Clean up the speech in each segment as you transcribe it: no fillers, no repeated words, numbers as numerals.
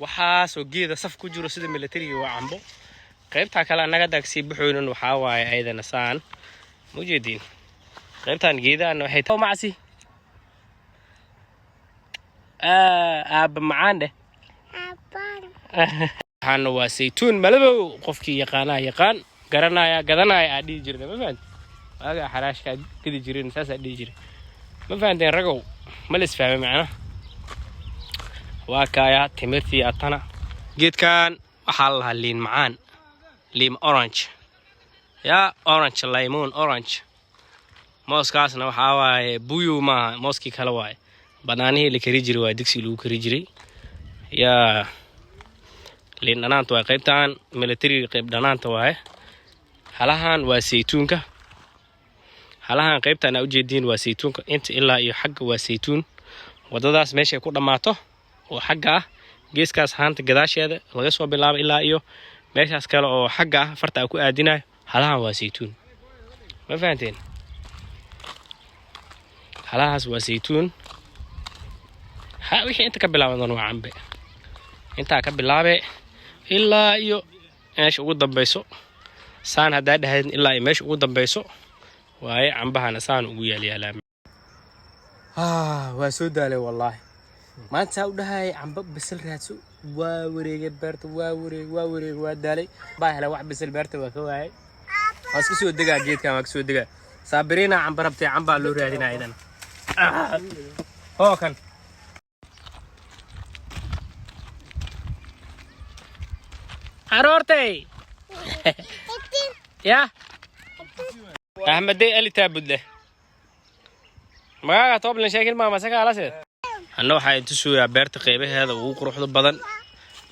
waxaasoo geeda saf ku jiro sida militariga waa cambo qaybta kale anaga daagsii buxoonan waxaa waaye ayadana saan mujeedin qaybtan geedaan waxay tahay macsi aaba macaan dheh waxaana waa saytuun malabow qofkii yaqaan garanaya gadanaya aa dhihi jirna ma fahanteen waaga xaraashka gadi jireen saas aa dhihi jiray ma fahanteen ragow ma la isfahmay macna waa kaya timirtii atana geedkan waxaa la liin macaan liim orange ya orange lemon orange mooskaasna waxaa waaye buyu maaha mooskii kale waaye banaanihii la kari jiray waa digsi lagu kari jiray yaa liin dhanaanta waa qaybtan militariga qayb dhanaanta waaye halahan waa saytuunka halahan qaybtan aa ujeediin waa saytuunka inta ilaa iyo xagga waa saytuun wadadaas meeshay ku dhammaato oo xagga ah geeskaas haanta gadaasheeda laga soo bilaabo ilaa iyo meeshaas kale oo xagga ah farta ku aadinayo halahan waa saytuun ma fahanteen halahaas waa saytuun wixii inta ka bilaabadan waa cambe intaa ka bilaabe ilaa iyo meesha ugu dambayso saan haddaa dhahaydin ilaa iyo meesha ugu dambayso waaye cambahana saan ugu yaalyaalaa waa soo daalay wallaahi maanta u dhahay camba bisal raadso waa wareegay beerta waa wareeg waa daalay baa helay wax bisal beerta waa ka waayay waa iska soo degaa geedkan waa ka soo degaa saabiriina camba rabtay camba loo raadinaa idan oo kan aroortay ya ahmedey ali taabudle magaaga tooblan sheekil maama sagaalaseed anna waxaa inta suuyaa beerta qaybaheeda ugu quruxda badan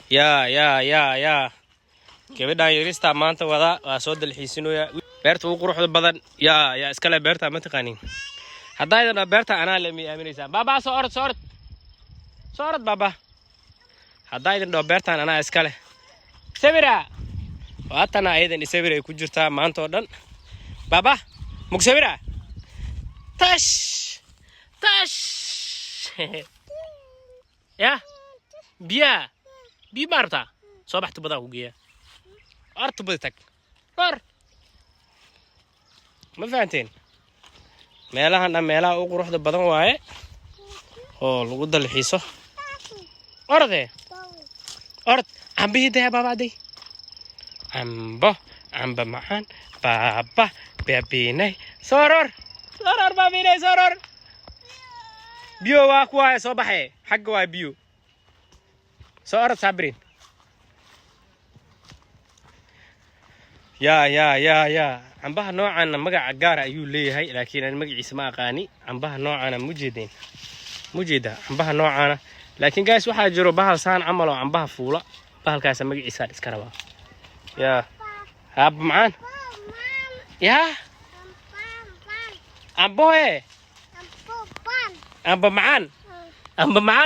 yaa gabadhaan yarista maanta wada waa soo dalxiisinooya beerta ugu quruxda badan yaa iskale beerta ma taqaanin haddaydan beerta anaa la aaminaysaa baba soo orod baba haddaydan dhoo beertaan anaa iskale sabira waatana ayadan sabir ay ku jirtaa maanta oo dhan baba mugsabira tash ya biya marta soo baxta badaa ku geeya arta badi tag ma fahanteen meelahan dhan meelaha ugu quruxda badan waaye oo lagu dalxiiso orod cambihii daya baabaaday camba macaan baaba baabinay soror baabinay soror biyo waa ku waaye soo baxay xagga waa biyo soo orod sabrin yaa cambaha noocan magaca gaar ayuu leeyahay laakiin aan magaciisa ma aqaani cambaha noocana mujeeda cambaha noocana laakiin guys waxaa jiro bahal saan camal oo cambaha fuula bahalkaas magaciisa iska rabaa yaa hab macaan yaa amboe amba macaan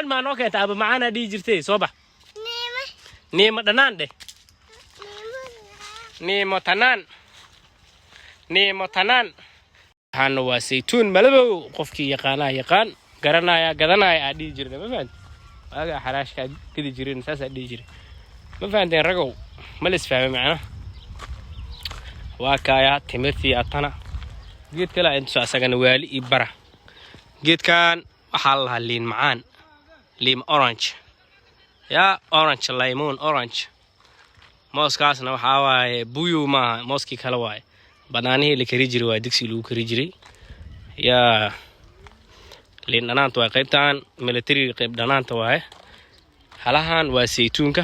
ma noo keenta amba macaan aa dhihi jirtay soo bax niimo dhanaan dheh niimo tanaan waxaana waa saytuun malabow qofkii yaqaan garanaya gadanaya aa dhihi jirna ma fahanteen waaga xaraashka gadi jireen saas aa dhihi jiray ma fahanteen ragow ma la isfahmay macna waa kaya timirtii atana geed kale inta asagana waali iyo bara geedkan waxaa la liin macaan liim orange ya orange lemon orange mooskaasna waxaa waaye buyu maaha mooskii kale waaye banaanihii la kari jiray waa digsi lagu kari jiray yaa liin dhanaanta waa qaybtan militariga qayb dhanaanta waaye halahan waa saytuunka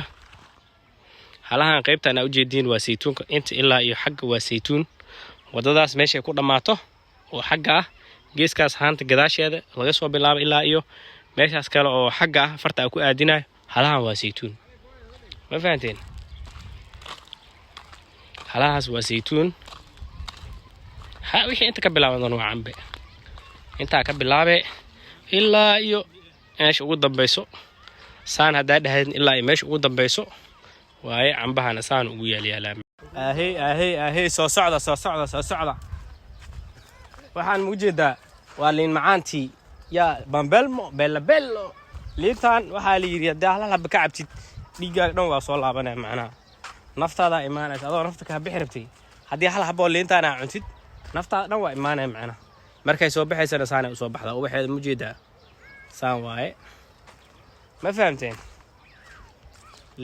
halahan qaybtan aa ujeediin waa saytuunka inta ilaa iyo xagga waa saytuun wadadaas meeshay ku dhammaato oo xagga ah geeskaas haanta gadaasheeda laga soo bilaabo ilaa iyo meeshaas kale oo xagga ah farta ku aadinayo halahan waa saytuun ma fahanteen halahaas waa saytuun wixii inta ka bilaabadan waa cambe intaa ka bilaabe ilaa iyo meesha ugu dambayso saan haddaa dhahaydin ilaa iyo meesha ugu dambayso waaye cambahana saan ugu yaalyaalaa ahey soo socda waxaan mu jeedaa waa liin macaantii yaa bambelmo bello liintan waxaa la yidhi haddii hal haba ka cabtid dhiiggaaga dhan waa soo laabanaya macnaha naftaadaa imaanaysa adoo nafta kaa bixi rabtay haddii hal haboo liintaana cuntid naftaada dhan waa imaanaya macnaha markay soo baxaysana saanay usoo baxdaa ubaxeeda ma jeedaa saan waaye ma fahamteen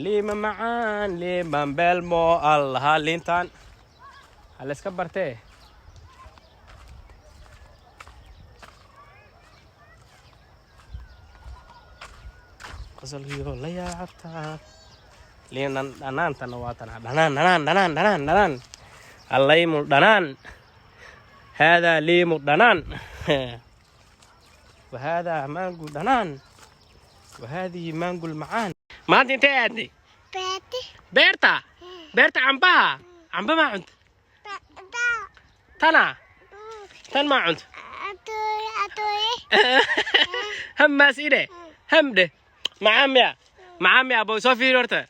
liima macaan liiman beelmo allaha liintaan halayska bartee qasalkiyo la yaabtaa liinan dhanaantana waa tanaa dhanaan allaymu dhanaan haadaa liimu dhanaan wahaadaa maangu dhanaan وهذه مانجو المعان ما انت ادني بيرتا بيرتا عم ما عند تن ما عند هم ماسيره هم ده معامي ابو صفي ورته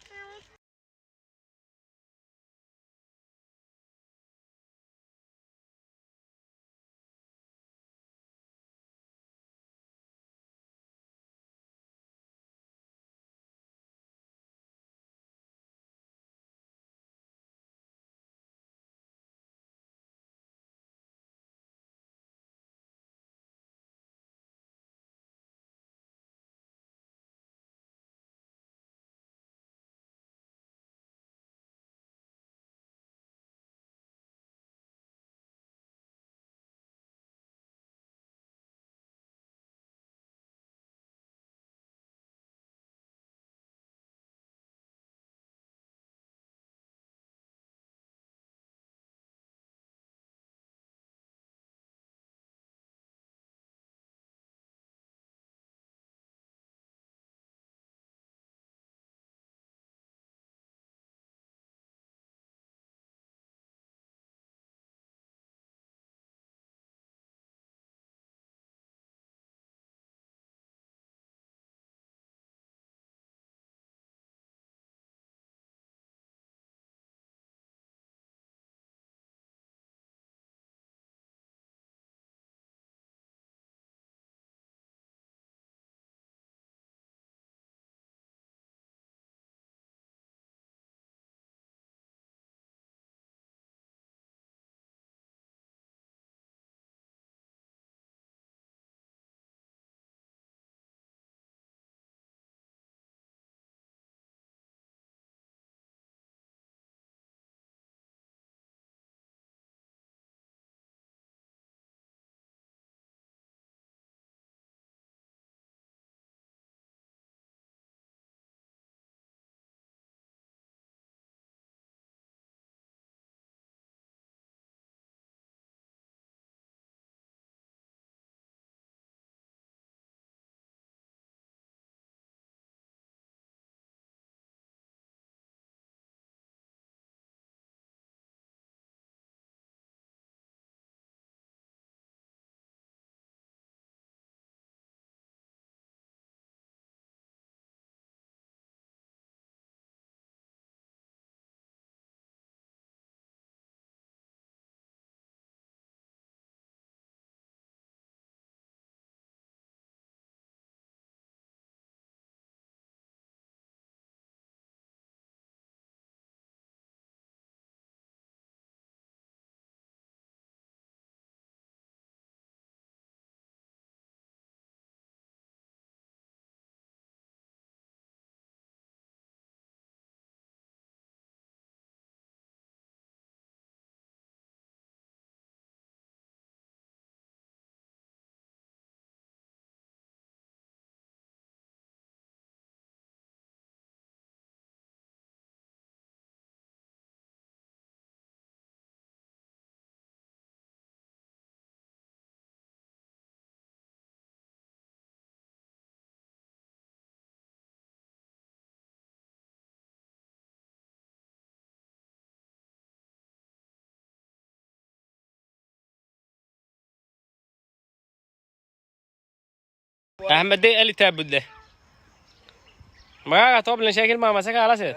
أحمد دي اللي تابد له ما طب لنا شكل ما مسكها على سير